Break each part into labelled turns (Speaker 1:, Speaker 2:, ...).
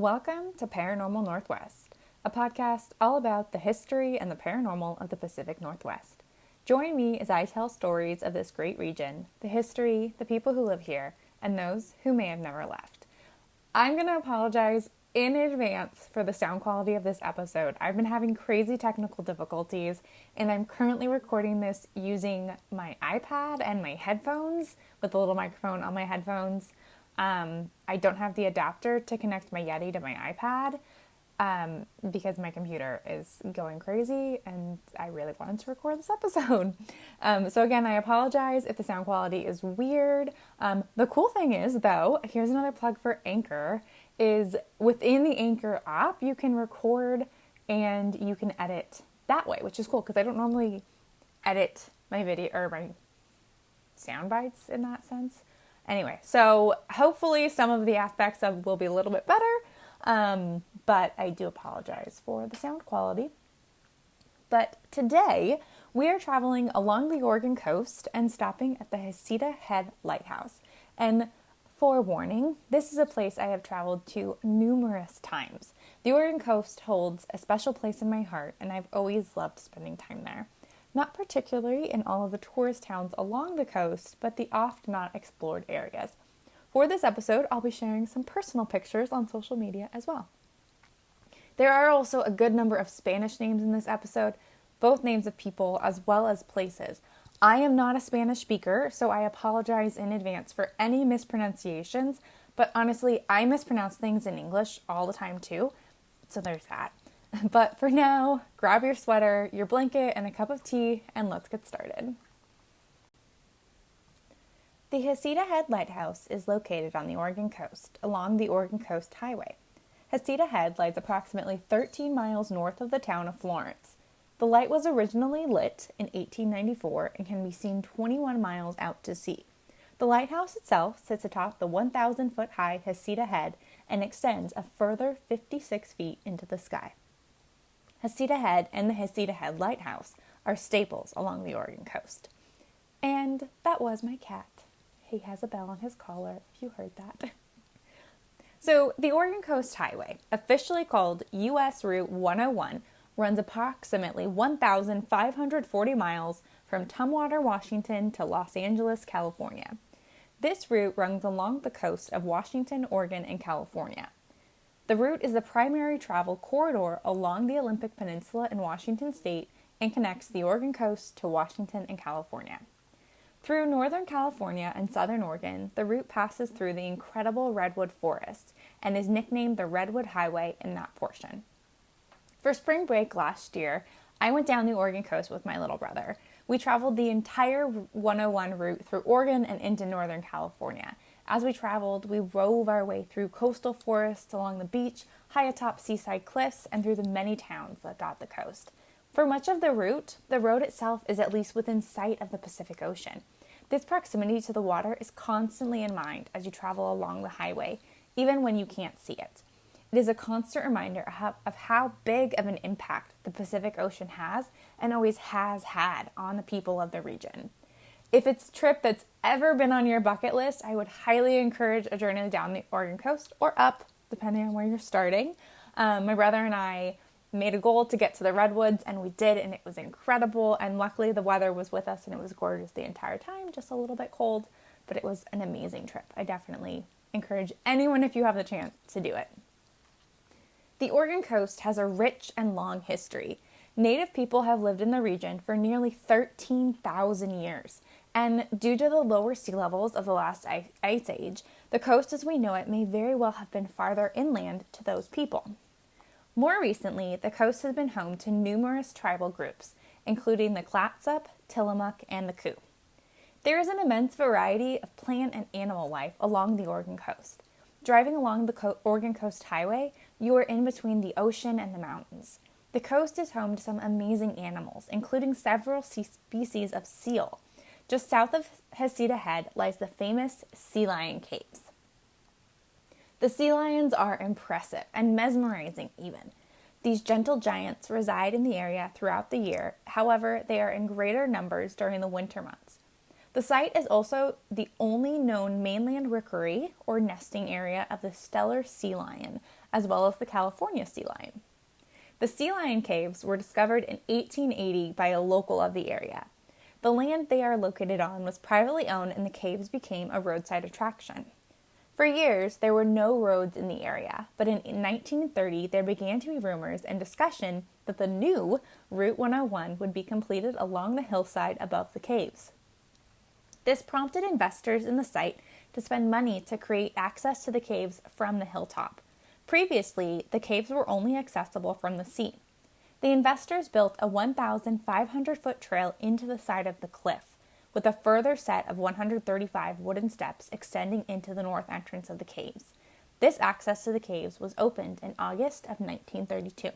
Speaker 1: Welcome to Paranormal Northwest, a podcast all about the history and the paranormal of the Pacific Northwest. Join me as I tell stories of this great region, the history, the people who live here, and those who may have never left. I'm going to apologize in advance for the sound quality of this episode. I've been having crazy technical difficulties, and I'm currently recording this using my iPad and my headphones with a little microphone on my headphones. I don't have the adapter to connect my Yeti to my iPad because my computer is going crazy and I really wanted to record this episode. So again, I apologize if the sound quality is weird. The cool thing is, though, here's another plug for Anchor, is within the Anchor app, you can record and you can edit that way, which is cool because I don't normally edit my video or my sound bites in that sense. Anyway, so hopefully some of the aspects of will be a little bit better, but I do apologize for the sound quality. But today, we are traveling along the Oregon coast and stopping at the Heceta Head Lighthouse. And forewarning, this is a place I have traveled to numerous times. The Oregon coast holds a special place in my heart, and I've always loved spending time there. Not particularly in all of the tourist towns along the coast, but the oft not explored areas. For this episode, I'll be sharing some personal pictures on social media as well. There are also a good number of Spanish names in this episode, both names of people as well as places. I am not a Spanish speaker, so I apologize in advance for any mispronunciations, but honestly, I mispronounce things in English all the time too, so there's that. But for now, grab your sweater, your blanket, and a cup of tea, and let's get started. The Heceta Head Lighthouse is located on the Oregon coast, along the Oregon Coast Highway. Heceta Head lies approximately 13 miles north of the town of Florence. The light was originally lit in 1894 and can be seen 21 miles out to sea. The lighthouse itself sits atop the 1,000-foot-high Heceta Head and extends a further 56 feet into the sky. Heceta Head and the Heceta Head Lighthouse are staples along the Oregon coast. And that was my cat. He has a bell on his collar, if you heard that. So, the Oregon Coast Highway, officially called U.S. Route 101, runs approximately 1,540 miles from Tumwater, Washington to Los Angeles, California. This route runs along the coast of Washington, Oregon, and California. The route is the primary travel corridor along the Olympic Peninsula in Washington state and connects the Oregon coast to Washington and California. Through Northern California and Southern Oregon, the route passes through the incredible redwood forest and is nicknamed the Redwood Highway in that portion. For spring break last year, I went down the Oregon coast with my little brother. We traveled the entire 101 route through Oregon and into Northern California. As we traveled, we wove our way through coastal forests along the beach, high atop seaside cliffs, and through the many towns that dot the coast. For much of the route, the road itself is at least within sight of the Pacific Ocean. This proximity to the water is constantly in mind as you travel along the highway, even when you can't see it. It is a constant reminder of how big of an impact the Pacific Ocean has and always has had on the people of the region. If it's a trip that's ever been on your bucket list, I would highly encourage a journey down the Oregon coast or up, depending on where you're starting. My brother and I made a goal to get to the redwoods, and we did, and it was incredible. And luckily, the weather was with us, and it was gorgeous the entire time, just a little bit cold, but it was an amazing trip. I definitely encourage anyone, if you have the chance, to do it. The Oregon coast has a rich and long history. Native people have lived in the region for nearly 13,000 years. And due to the lower sea levels of the last ice age, the coast as we know it may very well have been farther inland to those people. More recently, the coast has been home to numerous tribal groups, including the Clatsop, Tillamook, and the Sioux. There is an immense variety of plant and animal life along the Oregon coast. Driving along the Oregon Coast Highway, you are in between the ocean and the mountains. The coast is home to some amazing animals, including several species of seal. Just south of Heceta Head lies the famous Sea Lion Caves. The sea lions are impressive and mesmerizing even. These gentle giants reside in the area throughout the year, however, they are in greater numbers during the winter months. The site is also the only known mainland rookery or nesting area of the Steller sea lion, as well as the California sea lion. The sea lion caves were discovered in 1880 by a local of the area. The land they are located on was privately owned and the caves became a roadside attraction. For years, there were no roads in the area, but in 1930, there began to be rumors and discussion that the new Route 101 would be completed along the hillside above the caves. This prompted investors in the site to spend money to create access to the caves from the hilltop. Previously, the caves were only accessible from the sea. The investors built a 1,500-foot trail into the side of the cliff, with a further set of 135 wooden steps extending into the north entrance of the caves. This access to the caves was opened in August of 1932.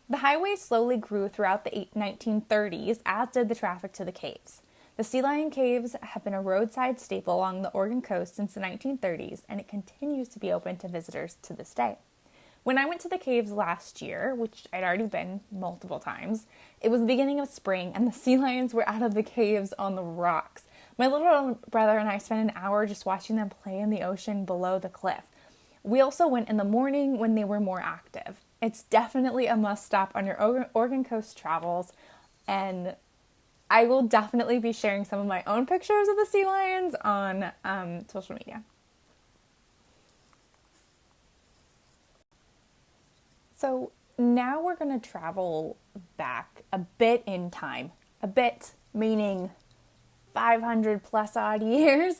Speaker 1: The highway slowly grew throughout the 1930s, as did the traffic to the caves. The Sea Lion Caves have been a roadside staple along the Oregon coast since the 1930s, and it continues to be open to visitors to this day. When I went to the caves last year, which I'd already been multiple times, it was the beginning of spring and the sea lions were out of the caves on the rocks. My little brother and I spent an hour just watching them play in the ocean below the cliff. We also went in the morning when they were more active. It's definitely a must stop on your Oregon coast travels, and I will definitely be sharing some of my own pictures of the sea lions on social media. So now we're going to travel back a bit in time, a bit meaning 500 plus odd years,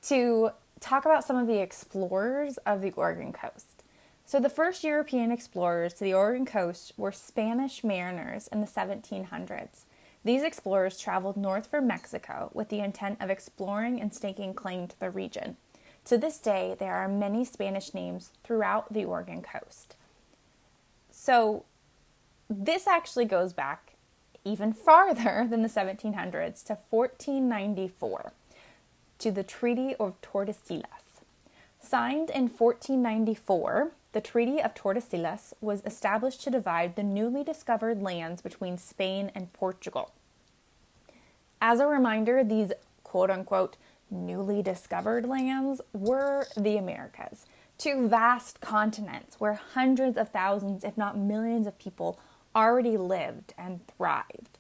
Speaker 1: to talk about some of the explorers of the Oregon coast. So the first European explorers to the Oregon coast were Spanish mariners in the 1700s. These explorers traveled north from Mexico with the intent of exploring and staking claim to the region. To this day, there are many Spanish names throughout the Oregon coast. So this actually goes back even farther than the 1700s to 1494, to the Treaty of Tordesillas. Signed in 1494, the Treaty of Tordesillas was established to divide the newly discovered lands between Spain and Portugal. As a reminder, these quote-unquote newly discovered lands were the Americas, two vast continents where hundreds of thousands, if not millions of people already lived and thrived.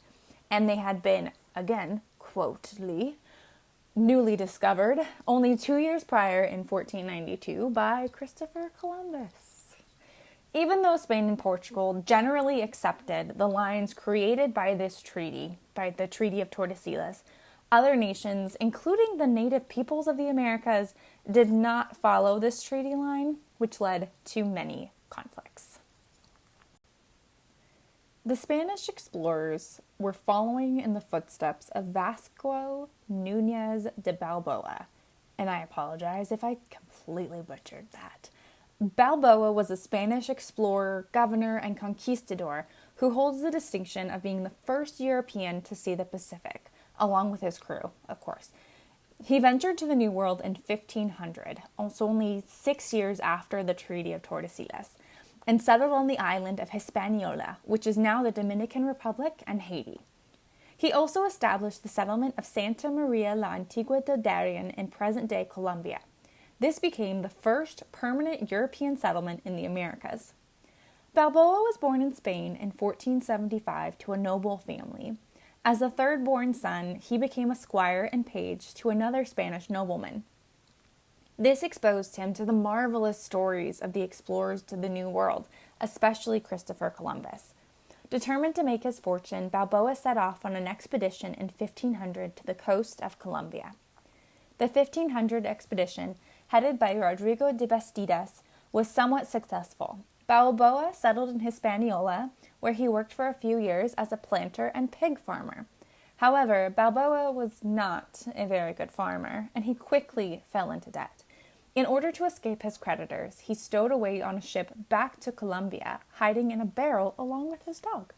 Speaker 1: And they had been, again, quotely, newly discovered only 2 years prior in 1492 by Christopher Columbus. Even though Spain and Portugal generally accepted the lines created by this treaty, by the Treaty of Tordesillas, other nations, including the native peoples of the Americas, did not follow this treaty line, which led to many conflicts. The Spanish explorers were following in the footsteps of Vasco Núñez de Balboa, and I apologize if I completely butchered that. Balboa was a Spanish explorer, governor, and conquistador who holds the distinction of being the first European to see the Pacific, along with his crew, of course. He ventured to the New World in 1500, also only 6 years after the Treaty of Tordesillas, and settled on the island of Hispaniola, which is now the Dominican Republic and Haiti. He also established the settlement of Santa Maria la Antigua del Darien in present-day Colombia. This became the first permanent European settlement in the Americas. Balboa was born in Spain in 1475 to a noble family. As the third-born son, he became a squire and page to another Spanish nobleman. This exposed him to the marvelous stories of the explorers to the New World, especially Christopher Columbus. Determined to make his fortune, Balboa set off on an expedition in 1500 to the coast of Colombia. The 1500 expedition, headed by Rodrigo de Bastidas, was somewhat successful. Balboa settled in Hispaniola, where he worked for a few years as a planter and pig farmer. However, Balboa was not a very good farmer, and he quickly fell into debt. In order to escape his creditors, he stowed away on a ship back to Colombia, hiding in a barrel along with his dog.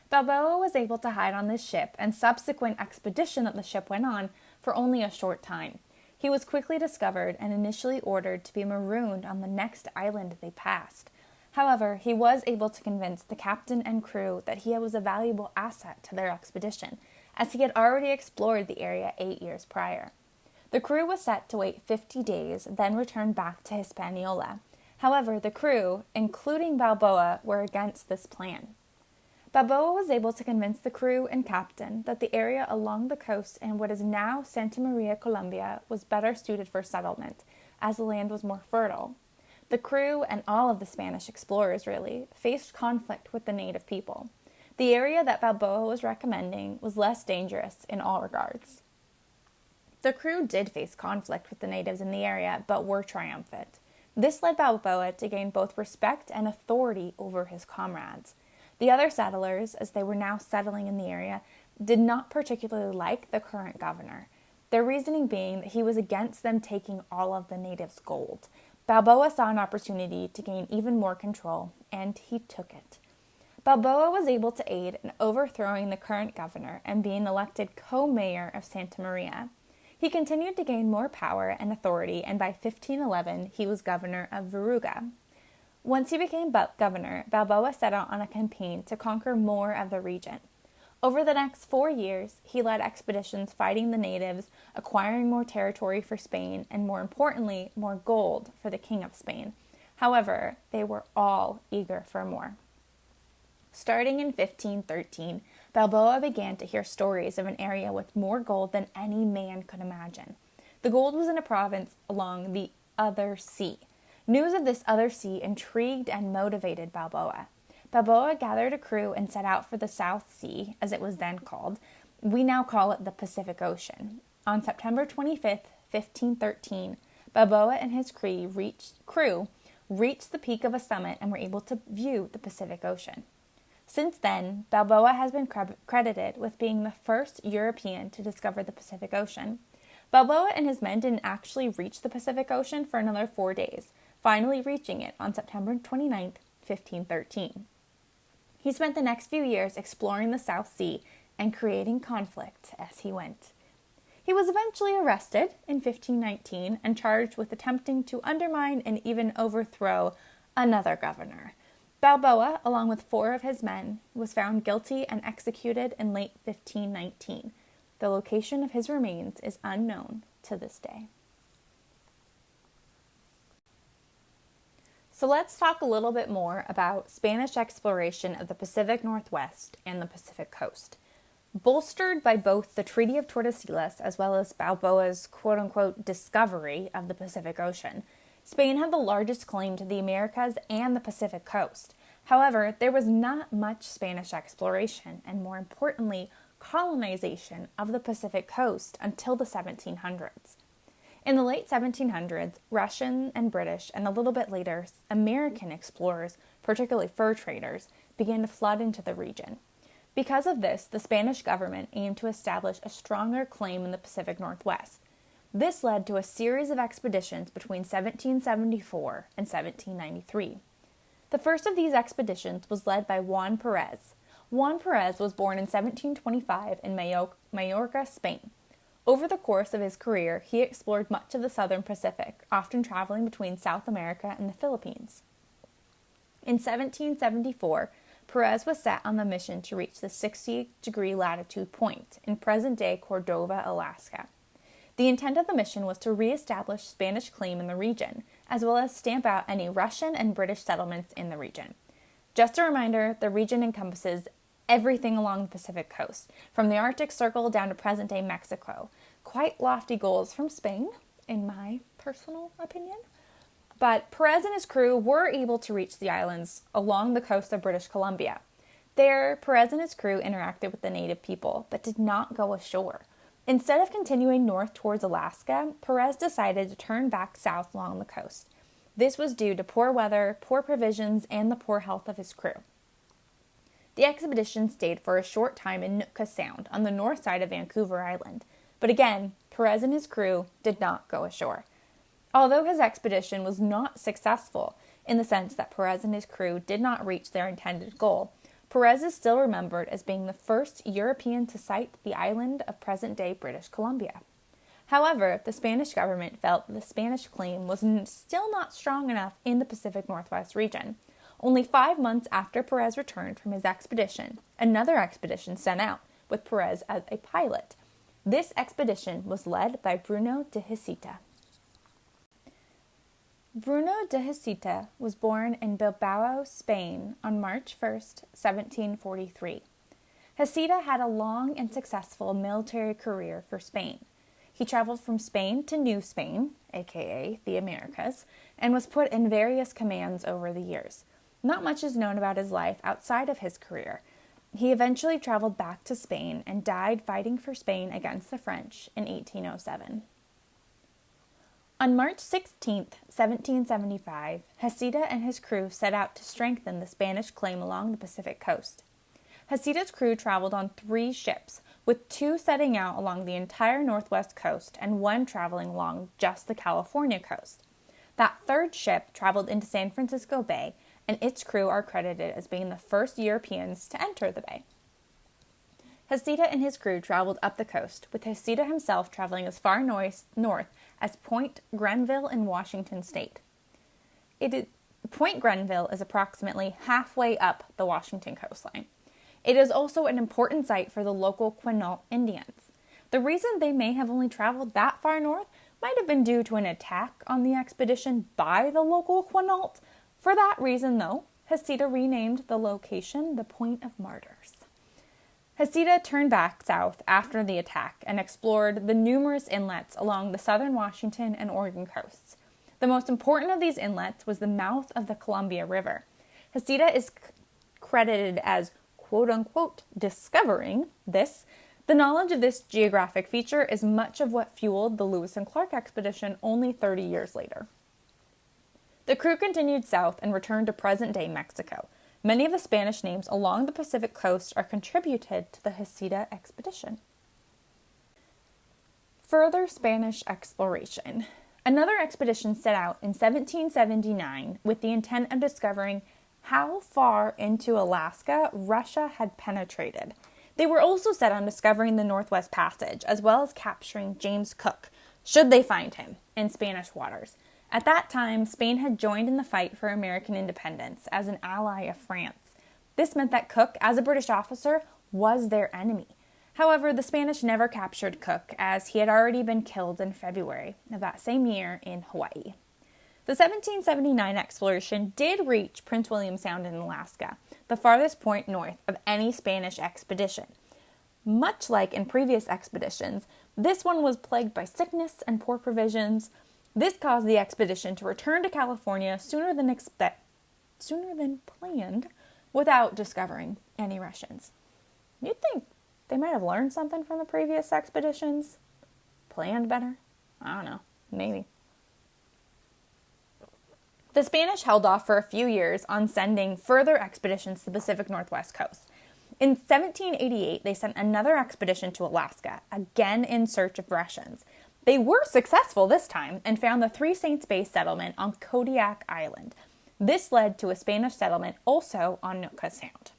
Speaker 1: Balboa was able to hide on this ship and subsequent expedition that the ship went on for only a short time. He was quickly discovered and initially ordered to be marooned on the next island they passed. However, he was able to convince the captain and crew that he was a valuable asset to their expedition, as he had already explored the area 8 years prior. The crew was set to wait 50 days, then return back to Hispaniola. However, the crew, including Balboa, were against this plan. Balboa was able to convince the crew and captain that the area along the coast in what is now Santa Maria, Colombia, was better suited for settlement, as the land was more fertile. The crew, and all of the Spanish explorers really, faced conflict with the native people. The area that Balboa was recommending was less dangerous in all regards. The crew did face conflict with the natives in the area, but were triumphant. This led Balboa to gain both respect and authority over his comrades. The other settlers, as they were now settling in the area, did not particularly like the current governor, their reasoning being that he was against them taking all of the natives' gold. Balboa saw an opportunity to gain even more control, and he took it. Balboa was able to aid in overthrowing the current governor and being elected co-mayor of Santa Maria. He continued to gain more power and authority, and by 1511 he was governor of Veruga. Once he became governor, Balboa set out on a campaign to conquer more of the region. Over the next 4 years, he led expeditions fighting the natives, acquiring more territory for Spain, and more importantly, more gold for the King of Spain. However, they were all eager for more. Starting in 1513, Balboa began to hear stories of an area with more gold than any man could imagine. The gold was in a province along the other sea. News of this other sea intrigued and motivated Balboa. Balboa gathered a crew and set out for the South Sea, as it was then called. We now call it the Pacific Ocean. On September 25th, 1513, Balboa and his crew reached the peak of a summit and were able to view the Pacific Ocean. Since then, Balboa has been credited with being the first European to discover the Pacific Ocean. Balboa and his men didn't actually reach the Pacific Ocean for another 4 days, finally reaching it on September 29th, 1513. He spent the next few years exploring the South Sea and creating conflict as he went. He was eventually arrested in 1519 and charged with attempting to undermine and even overthrow another governor. Balboa, along with 4 of his men, was found guilty and executed in late 1519. The location of his remains is unknown to this day. So let's talk a little bit more about Spanish exploration of the Pacific Northwest and the Pacific Coast. Bolstered by both the Treaty of Tordesillas as well as Balboa's quote-unquote discovery of the Pacific Ocean, Spain had the largest claim to the Americas and the Pacific Coast. However, there was not much Spanish exploration and, more importantly, colonization of the Pacific Coast until the 1700s. In the late 1700s, Russian and British, and a little bit later, American explorers, particularly fur traders, began to flood into the region. Because of this, the Spanish government aimed to establish a stronger claim in the Pacific Northwest. This led to a series of expeditions between 1774 and 1793. The first of these expeditions was led by Juan Perez. Juan Perez was born in 1725 in Majorca, Spain. Over the course of his career, he explored much of the southern Pacific, often traveling between South America and the Philippines. In 1774, Perez was set on the mission to reach the 60-degree latitude point in present-day Cordova, Alaska. The intent of the mission was to reestablish Spanish claim in the region, as well as stamp out any Russian and British settlements in the region. Just a reminder, the region encompasses everything along the Pacific coast, from the Arctic Circle down to present-day Mexico. Quite lofty goals from Spain, in my personal opinion. But Perez and his crew were able to reach the islands along the coast of British Columbia. There, Perez and his crew interacted with the native people, but did not go ashore. Instead of continuing north towards Alaska, Perez decided to turn back south along the coast. This was due to poor weather, poor provisions, and the poor health of his crew. The expedition stayed for a short time in Nootka Sound on the north side of Vancouver Island. But again, Perez and his crew did not go ashore. Although his expedition was not successful, in the sense that Perez and his crew did not reach their intended goal, Perez is still remembered as being the first European to sight the island of present-day British Columbia. However, the Spanish government felt the Spanish claim was still not strong enough in the Pacific Northwest region. Only 5 months after Perez returned from his expedition, another expedition set out, with Perez as a pilot. This expedition was led by Bruno de Heceta. Bruno de Heceta was born in Bilbao, Spain on March 1st, 1743. Heceta had a long and successful military career for Spain. He traveled from Spain to New Spain, aka the Americas, and was put in various commands over the years. Not much is known about his life outside of his career. He eventually traveled back to Spain and died fighting for Spain against the French in 1807. On March 16, 1775, Heceta and his crew set out to strengthen the Spanish claim along the Pacific coast. Heceta's crew traveled on 3 ships, with 2 setting out along the entire northwest coast and 1 traveling along just the California coast. That 3rd ship traveled into San Francisco Bay, and its crew are credited as being the first Europeans to enter the bay. Heceta and his crew traveled up the coast, with Heceta himself traveling as far north as Point Grenville in Washington state. Point Grenville is approximately halfway up the Washington coastline. It is also an important site for the local Quinault Indians. The reason they may have only traveled that far north might have been due to an attack on the expedition by the local Quinault. For that reason, though, Heceta renamed the location the Point of Martyrs. Heceta turned back south after the attack and explored the numerous inlets along the southern Washington and Oregon coasts. The most important of these inlets was the mouth of the Columbia River. Heceta is credited as quote-unquote discovering this. The knowledge of this geographic feature is much of what fueled the Lewis and Clark expedition only 30 years later. The crew continued south and returned to present-day Mexico. Many of the Spanish names along the Pacific coast are contributed to the Heceta expedition. Further Spanish exploration. Another expedition set out in 1779 with the intent of discovering how far into Alaska Russia had penetrated. They were also set on discovering the Northwest Passage, as well as capturing James Cook, should they find him, in Spanish waters. At that time, Spain had joined in the fight for American independence as an ally of France. This meant that Cook, as a British officer, was their enemy. However, the Spanish never captured Cook, as he had already been killed in February of that same year in Hawaii. The 1779 exploration did reach Prince William Sound in Alaska, the farthest point north of any Spanish expedition. Much like in previous expeditions, this one was plagued by sickness and poor provisions. This caused the expedition to return to California sooner than planned, without discovering any Russians. You'd think they might have learned something from the previous expeditions? Planned better? I don't know. Maybe. The Spanish held off for a few years on sending further expeditions to the Pacific Northwest coast. In 1788, they sent another expedition to Alaska, again in search of Russians. They were successful this time and found the Three Saints Bay settlement on Kodiak Island. This led to a Spanish settlement also on Nootka Sound.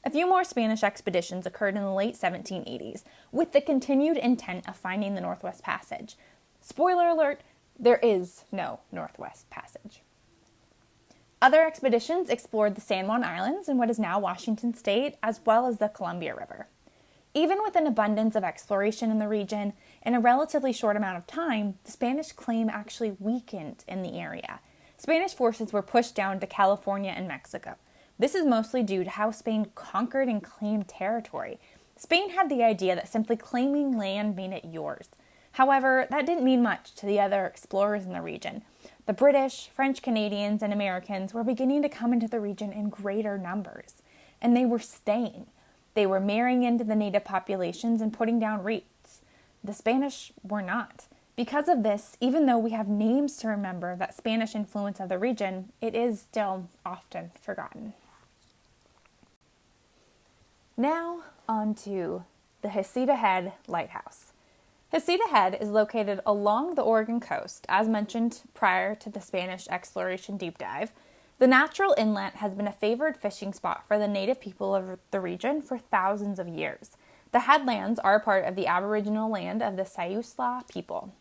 Speaker 1: A few more Spanish expeditions occurred in the late 1780s, with the continued intent of finding the Northwest Passage. Spoiler alert, there is no Northwest Passage. Other expeditions explored the San Juan Islands in what is now Washington State, as well as the Columbia River. Even with an abundance of exploration in the region, in a relatively short amount of time, the Spanish claim actually weakened in the area. Spanish forces were pushed down to California and Mexico. This is mostly due to how Spain conquered and claimed territory. Spain had the idea that simply claiming land made it yours. However, that didn't mean much to the other explorers in the region. The British, French Canadians, and Americans were beginning to come into the region in greater numbers, and they were staying. They were marrying into the native populations and putting down roots. The Spanish were not. Because of this, even though we have names to remember that Spanish influence of the region, it is still often forgotten. Now, on to the Heceta Head Lighthouse. Heceta Head is located along the Oregon coast, as mentioned prior to the Spanish exploration deep dive. The natural inlet has been a favored fishing spot for the native people of the region for thousands of years. The headlands are part of the Aboriginal land of the Siuslaw people.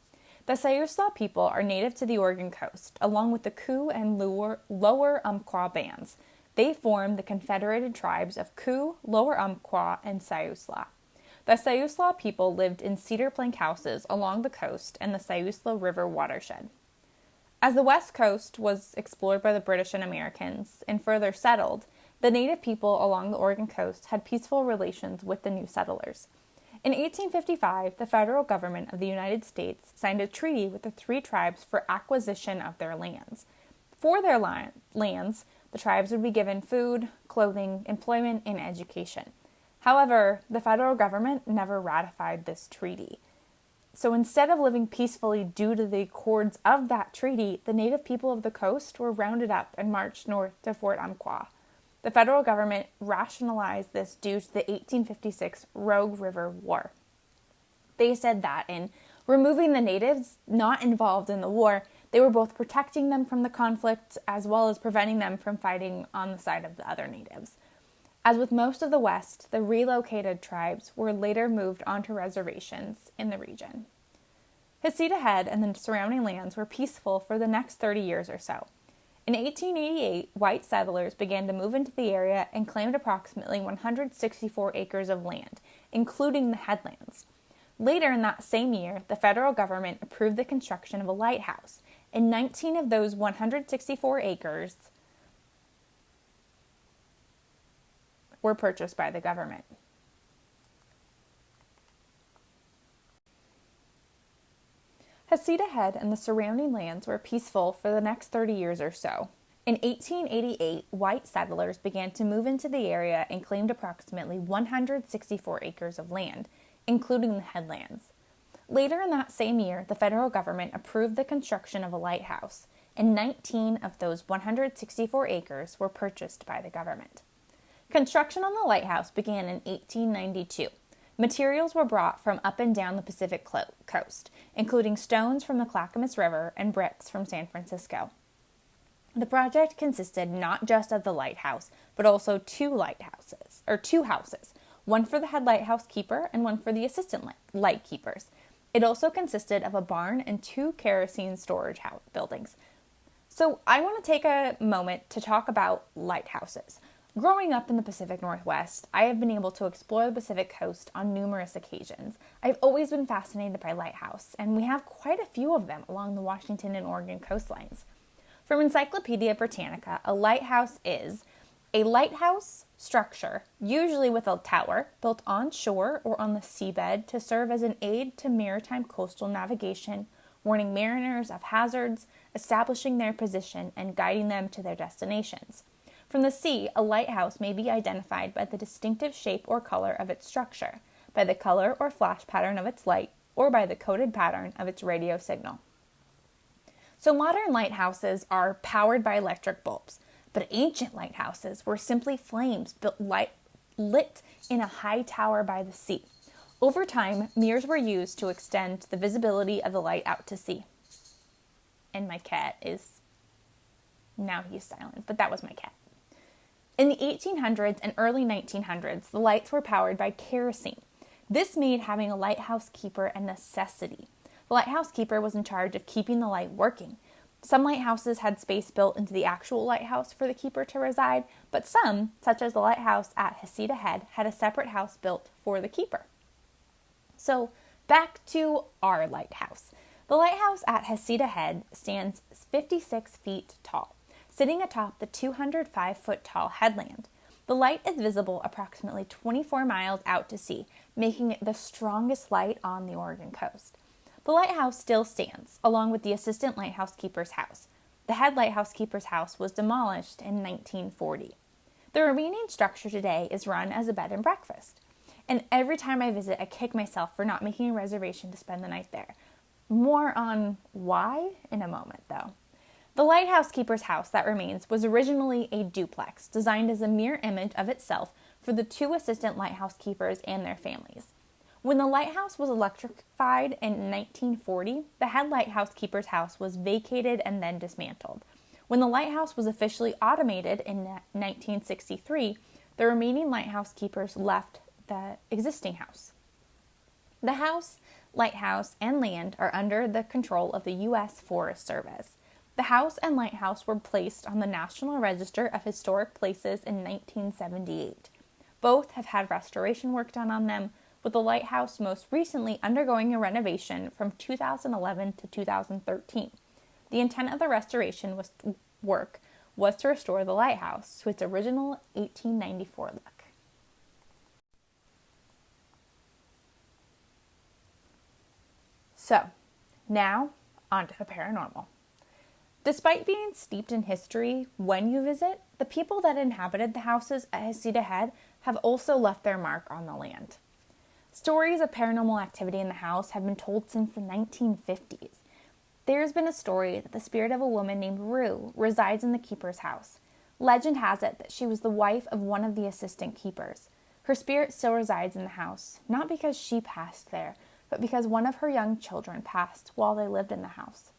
Speaker 1: The Siuslaw people are native to the Oregon coast, along with the Koo and Lower Umpqua bands. They form the confederated tribes of Koo, Lower Umpqua, and Siuslaw. The Siuslaw people lived in cedar plank houses along the coast and the Siuslaw River watershed. As the west coast was explored by the British and Americans and further settled, the native people along the Oregon coast had peaceful relations with the new settlers. In 1855, the federal government of the United States signed a treaty with the three tribes for acquisition of their lands. For their lands, the tribes would be given food, clothing, employment, and education. However, the federal government never ratified this treaty. So instead of living peacefully due to the accords of that treaty, the native people of the coast were rounded up and marched north to Fort Umpqua. The federal government rationalized this due to the 1856 Rogue River War. They said that in removing the natives not involved in the war, they were both protecting them from the conflict as well as preventing them from fighting on the side of the other natives. As with most of the West, the relocated tribes were later moved onto reservations in the region. Heceta Head and the surrounding lands were peaceful for the next 30 years or so. In 1888, white settlers began to move into the area and claimed approximately 164 acres of land, including the headlands. Later in that same year, the federal government approved the construction of a lighthouse, and 19 of those 164 acres were purchased by the government. Heceta Head and the surrounding lands were peaceful for the next 30 years or so. In 1888, white settlers began to move into the area and claimed approximately 164 acres of land, including the headlands. Later in that same year, the federal government approved the construction of a lighthouse, and 19 of those 164 acres were purchased by the government. Construction on the lighthouse began in 1892. Materials were brought from up and down the Pacific coast, including stones from the Clackamas River and bricks from San Francisco. The project consisted not just of the lighthouse, but also two houses, one for the head lighthouse keeper and one for the assistant light keepers. It also consisted of a barn and two kerosene storage buildings. So I want to take a moment to talk about lighthouses. Growing up in the Pacific Northwest, I have been able to explore the Pacific coast on numerous occasions. I've always been fascinated by lighthouses, and we have quite a few of them along the Washington and Oregon coastlines. From Encyclopedia Britannica, a lighthouse is a lighthouse structure, usually with a tower, built on shore or on the seabed to serve as an aid to maritime coastal navigation, warning mariners of hazards, establishing their position, and guiding them to their destinations. From the sea, a lighthouse may be identified by the distinctive shape or color of its structure, by the color or flash pattern of its light, or by the coded pattern of its radio signal. So modern lighthouses are powered by electric bulbs, but ancient lighthouses were simply flames lit in a high tower by the sea. Over time, mirrors were used to extend the visibility of the light out to sea. And my cat now he's silent, but that was my cat. In the 1800s and early 1900s, the lights were powered by kerosene. This made having a lighthouse keeper a necessity. The lighthouse keeper was in charge of keeping the light working. Some lighthouses had space built into the actual lighthouse for the keeper to reside, but some, such as the lighthouse at Heceta Head, had a separate house built for the keeper. So, back to our lighthouse. The lighthouse at Heceta Head stands 56 feet tall, sitting atop the 205-foot-tall headland. The light is visible approximately 24 miles out to sea, making it the strongest light on the Oregon coast. The lighthouse still stands, along with the assistant lighthouse keeper's house. The head lighthouse keeper's house was demolished in 1940. The remaining structure today is run as a bed and breakfast. And every time I visit, I kick myself for not making a reservation to spend the night there. More on why in a moment, though. The lighthouse keeper's house that remains was originally a duplex, designed as a mirror image of itself for the two assistant lighthouse keepers and their families. When the lighthouse was electrified in 1940, the head lighthouse keeper's house was vacated and then dismantled. When the lighthouse was officially automated in 1963, the remaining lighthouse keepers left the existing house. The house, lighthouse, and land are under the control of the U.S. Forest Service. The house and lighthouse were placed on the National Register of Historic Places in 1978. Both have had restoration work done on them, with the lighthouse most recently undergoing a renovation from 2011 to 2013. The intent of the restoration work was to restore the lighthouse to its original 1894 look. So, now onto the paranormal. Despite being steeped in history when you visit, the people that inhabited the houses at Heceta Head have also left their mark on the land. Stories of paranormal activity in the house have been told since the 1950s. There's been a story that the spirit of a woman named Rue resides in the keeper's house. Legend has it that she was the wife of one of the assistant keepers. Her spirit still resides in the house, not because she passed there, but because one of her young children passed while they lived in the house.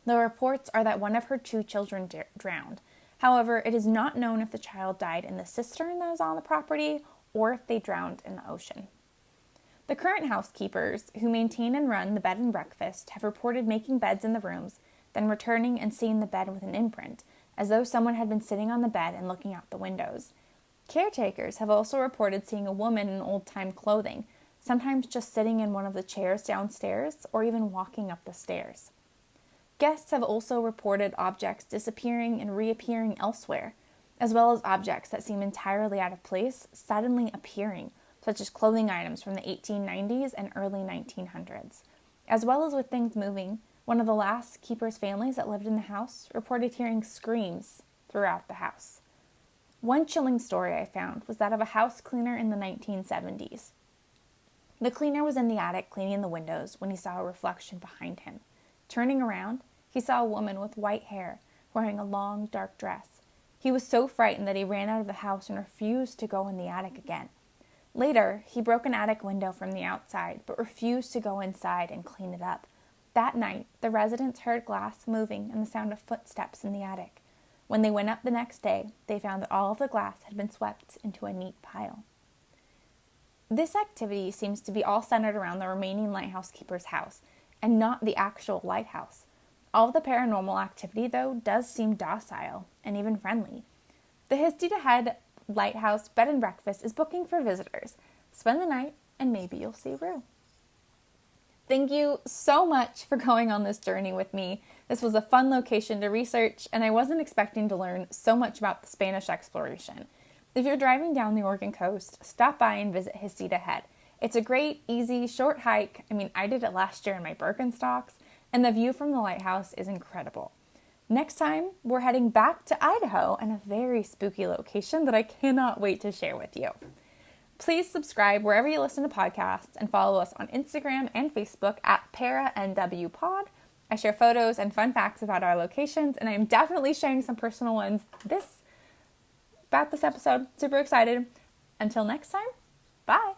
Speaker 1: The reports are that one of her 2 children drowned. However, it is not known if the child died in the cistern that is on the property or if they drowned in the ocean. The current housekeepers, who maintain and run the bed and breakfast, have reported making beds in the rooms, then returning and seeing the bed with an imprint, as though someone had been sitting on the bed and looking out the windows. Caretakers have also reported seeing a woman in old-time clothing, sometimes just sitting in one of the chairs downstairs or even walking up the stairs. Guests have also reported objects disappearing and reappearing elsewhere, as well as objects that seem entirely out of place suddenly appearing, such as clothing items from the 1890s and early 1900s. As well as with things moving, one of the last keeper's families that lived in the house reported hearing screams throughout the house. One chilling story I found was that of a house cleaner in the 1970s. The cleaner was in the attic cleaning the windows when he saw a reflection behind him. Turning around, he saw a woman with white hair wearing a long, dark dress. He was so frightened that he ran out of the house and refused to go in the attic again. Later, he broke an attic window from the outside, but refused to go inside and clean it up. That night, the residents heard glass moving and the sound of footsteps in the attic. When they went up the next day, they found that all of the glass had been swept into a neat pile. This activity seems to be all centered around the remaining lighthouse keeper's house, and not the actual lighthouse. All of the paranormal activity, though, does seem docile and even friendly. The Heceta Head Lighthouse Bed and Breakfast is booking for visitors. Spend the night and maybe you'll see Rue. Thank you so much for going on this journey with me. This was a fun location to research, and I wasn't expecting to learn so much about the Spanish exploration. If you're driving down the Oregon coast, stop by and visit Heceta Head. It's a great, easy, short hike. I did it last year in my Birkenstocks, and the view from the lighthouse is incredible. Next time, we're heading back to Idaho and a very spooky location that I cannot wait to share with you. Please subscribe wherever you listen to podcasts and follow us on Instagram and Facebook at ParaNWPod. I share photos and fun facts about our locations, and I'm definitely sharing some personal ones about this episode. Super excited. Until next time, bye.